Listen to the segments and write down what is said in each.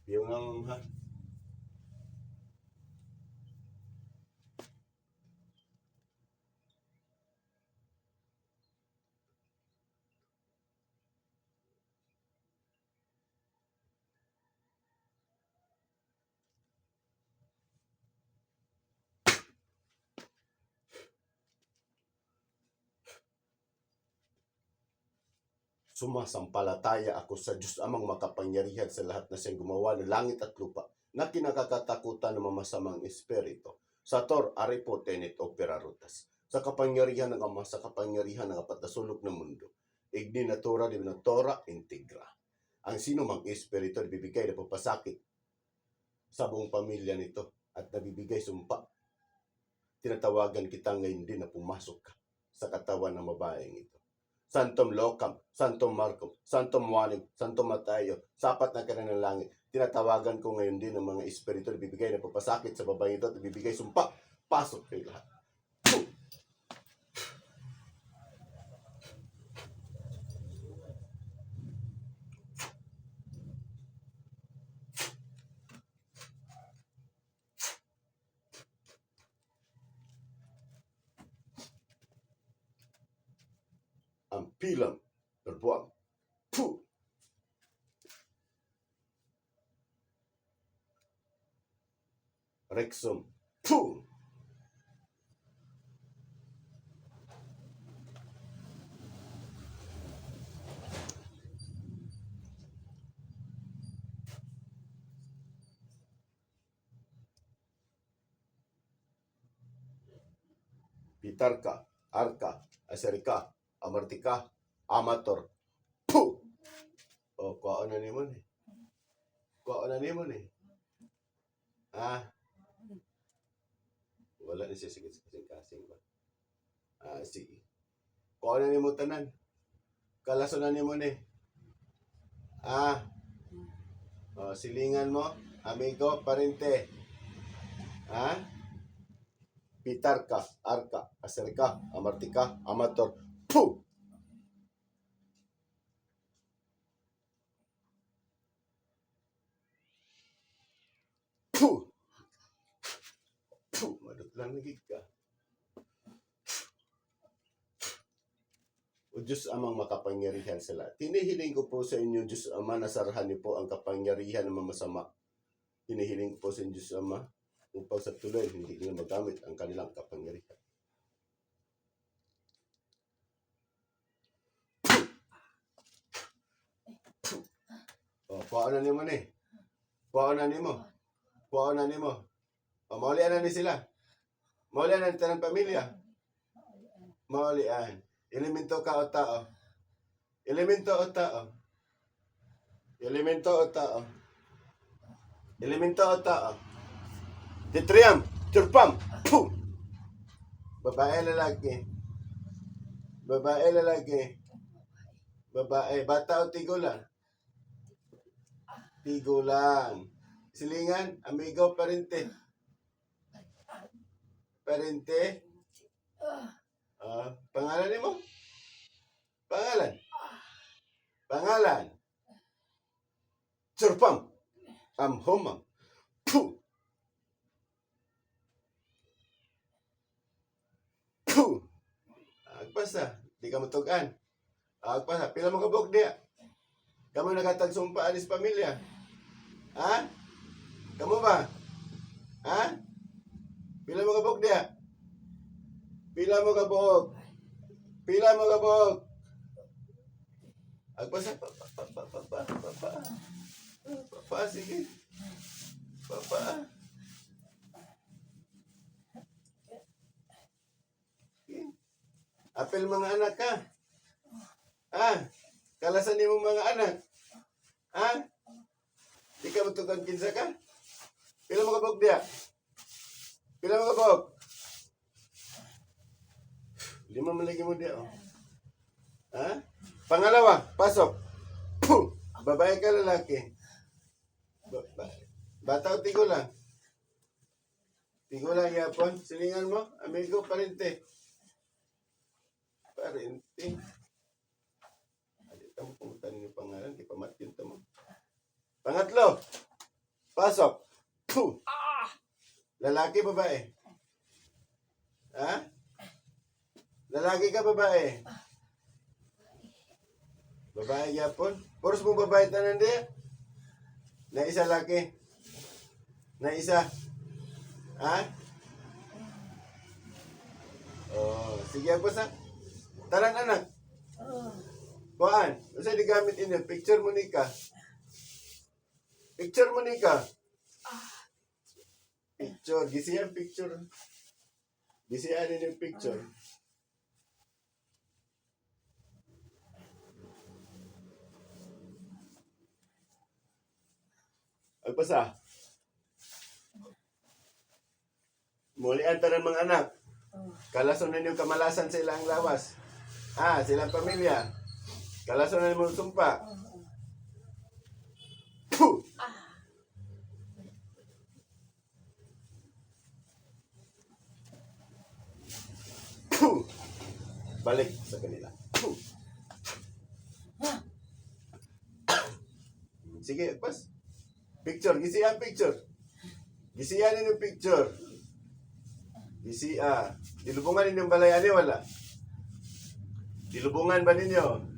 Yung ha? Sumasampalataya ako sa Diyos amang makapangyarihan sa lahat na siyang gumawa ng langit at lupa na kinakakatakutan ng mamasamang espiritu. Sa Tor, Aripo, Tenet, Opera, Rutas. Sa kapangyarihan ng Ama, sa kapangyarihan ng apat na sulok ng mundo. Igni natura, divinatora, integra. Ang sino mang espiritu na bibigay na papasakit sa buong pamilya nito at nabibigay sumpa. Tinatawagan kita ngayon din na pumasok ka sa katawan ng babaeng ito. Santom Locam, Santom Marco, Santom Juanim, Santom Matayo, sapat na ka ng langit. Tinatawagan ko ngayon din ng mga espiritu na bibigay na papasakit sa babae ito at bibigay sumpa. Pasok kayo lahat. Ang pilang berbuang. Puh! Rexum. Puh! Pitarka, Arka, Aserika, Amartika, Amator. Puh! O, kuha na naman eh. Kuha na naman eh. Wala na siya kasing-kasing ba? Sige. Kuha na mo tanan. Kalaso na mo ni. Silingan mo, amigo, parente. Pitarka, Arka, Aserika, Amartika, Amator. Puh! Puh! Puh! Madot lang nagig ka. O Diyos amang makapangyarihan sa lahat. Hinihiling ko po sa inyo, Diyos Ama, nasarahan niyo po ang kapangyarihan ng masama. Hinihiling ko po sa inyo, Diyos Ama, upang sa tuloy hindi nila magamit ang kanilang kapangyarihan. Kuha na niyo man eh. Kuha na niyo mo. Kuha na niyo mo. Maulian na ni sila. Maulian na ng pamilya. Maulian. Elemento ka o tao. Elemento o tao. Elemento o tao. Elemento o tao. Titriam. Turpam. Puh! Babae, lalaki. Babae, lalaki. Babae. Bata o tigulang? Tigulang. Silingan. Amigo, parente. Parente. Pangalan ni mo? Pangalan? Pangalan? Surpam. Amhomam. Puh! Puh! Agpasa. Di ka matugan. Agpasa. Pila mo kabog diya? Kamu nakatagsumpa alis pamilya? Kamu ba? Pila mo kabog diya? Pila mo kabog? Pila mo kabog? Agpasa. Papa, sige. Papa. Apel mga anak ka. Kalasan ni mong mga anak. Di ka matukan kinsa ka? Pila mo kabog diya? Pila mo kabog? 5 malagi mo diya, oh. Pangalawa, pasok. Puh! Babae ka, lalaki? Bata o tigulang? Tigulang yapon. Silingan mo, amigo, parente. Parente. Adi ka mo pumunta ninyo pangalan, di pa matyon mo. Pangatlo, Pasok. Puh! Lalaki, babae? Ha? Lalaki ka, babae? Babae yapon? Puros mo babae tanan di? Na isa laki? Na isa? Ha? Oh, sige po sa. Taran anak. Kuan, usa di gamit inyo picture mo ni ka. Picture mo ni ka. Picture, gisiyan picture. Gisiyan din yung picture. Agpasa. Mulian tanan mga anak. Kalason ninyo kamalasan sa ilang lawas. Silang pamilya. Kalason na mo sumpa. Puh! Puh! Balik sa kanila. Puh! Sige, pas. Picture, gisiyan picture. Gisiyan ninyo picture. Gisiya. Dilubungan ninyong balay ani wala? Dilubungan ba ninyo?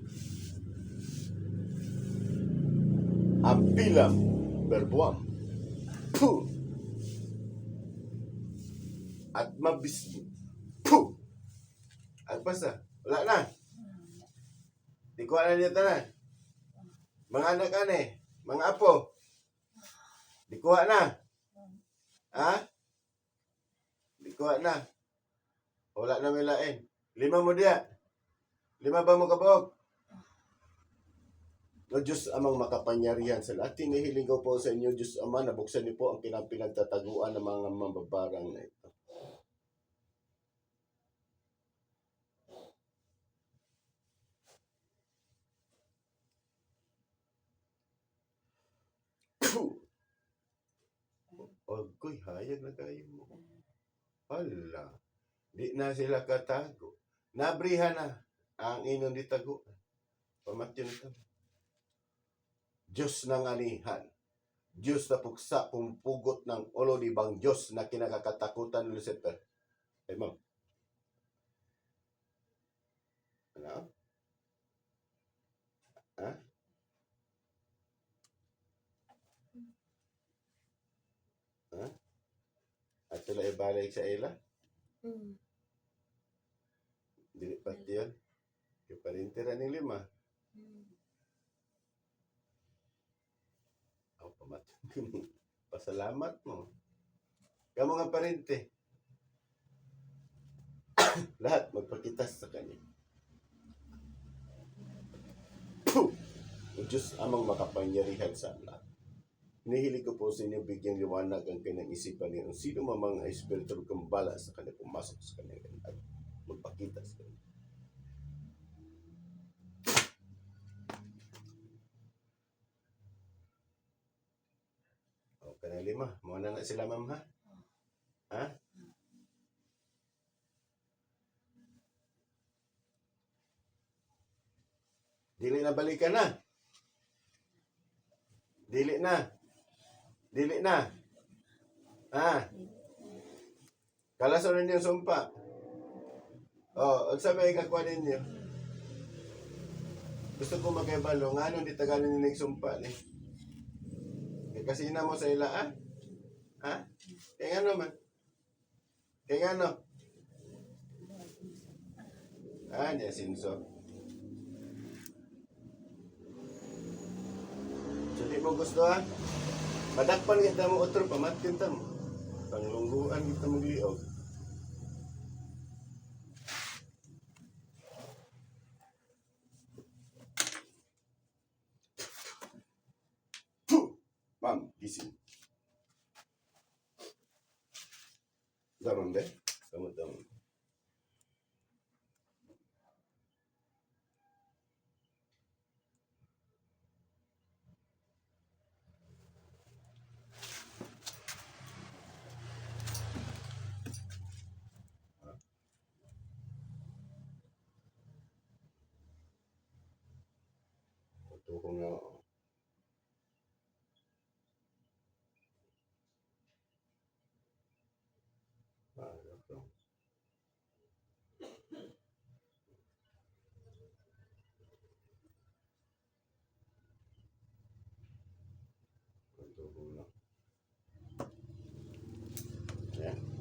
Ampilam berbuam. Puh! At mabis. Puh! At basta. Wala na. Di ko na niya tanan. Mga anak ane. Mga apo. Di kuha na. Ha? Di kuha na. Wala na may lain. 5 mo diya. 5 ba mo kabog? No Diyos amang makapangyarihan sa lahat. Tinihiling ko po sa inyo, Diyos Ama, nabuksan niyo po ang pinagtataguan ng mga mababarang na ito. Agoy, hayag na kayo mo. Hala, di na sila katago. Nabrihan na ang inyong ditago. Pamatyon ito. Diyos ng anihan. Diyos na puksa, pumpugot ng ulo di bang Diyos na kinakakatakutan ni Lucifer. Ay, ma'am. Ano? Ha? Ha? At sila ibalik sa ila? Dili pati yun. Yung parintira ng 5. Ang pamatyon mo. Pasalamat mo. Kamu nga parente. Lahat magpakitas sa kanya. Puh! Ang Diyos amang makapangyarihan sa lahat. Hinihiling ko po sa inyo bigyang liwanag ang kanyang isipan niyo. Sino mamang espiritu kumbala sa kanya, pumasok sa kanya at magpakita sa kanya. O, kanang 5. Muna na sila, ma'am, ha? Ha? Dili na balikan na. Dili na. Dili na. Kalason ninyo sumpa. Ang sabi kakuha ninyo. Gusto ko magkaibalo. Nga anong di tagalin ninyo nagsumpa ni? Kasi na mo sa ila, Ha? Kaya nga naman. Kaya nga no? Niya sinso. So di mo gusto madakpan kita mo otro pamatin tam. Panglungguan kita magliog. Ma'am, gising. Damang be? Damang. Ito ko nga. Yan.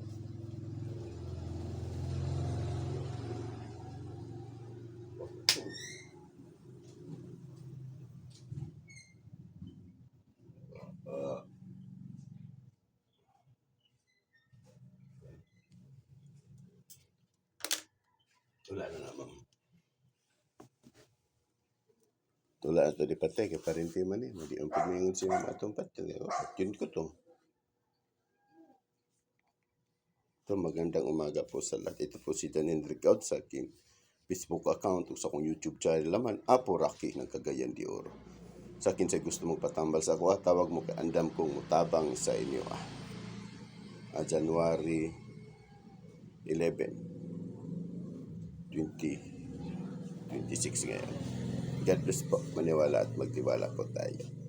Wala na naman. Wala ito di patay, kaya parinti man eh. Madi ang pagmingon siya atong patay. Yun ko to. So, magandang umaga po sa lahat. Ito po si Dan Hendrik Gaud sa aking Facebook account o sa akong YouTube channel laman. Apo Rocky ng Cagayan de Oro. Sa akin sa gusto mong patambal sa ako, tawag mo ka andam kong mutabang sa inyo. January 11, 2026 ngayon. God bless po. Maniwala at magtiwala po tayo.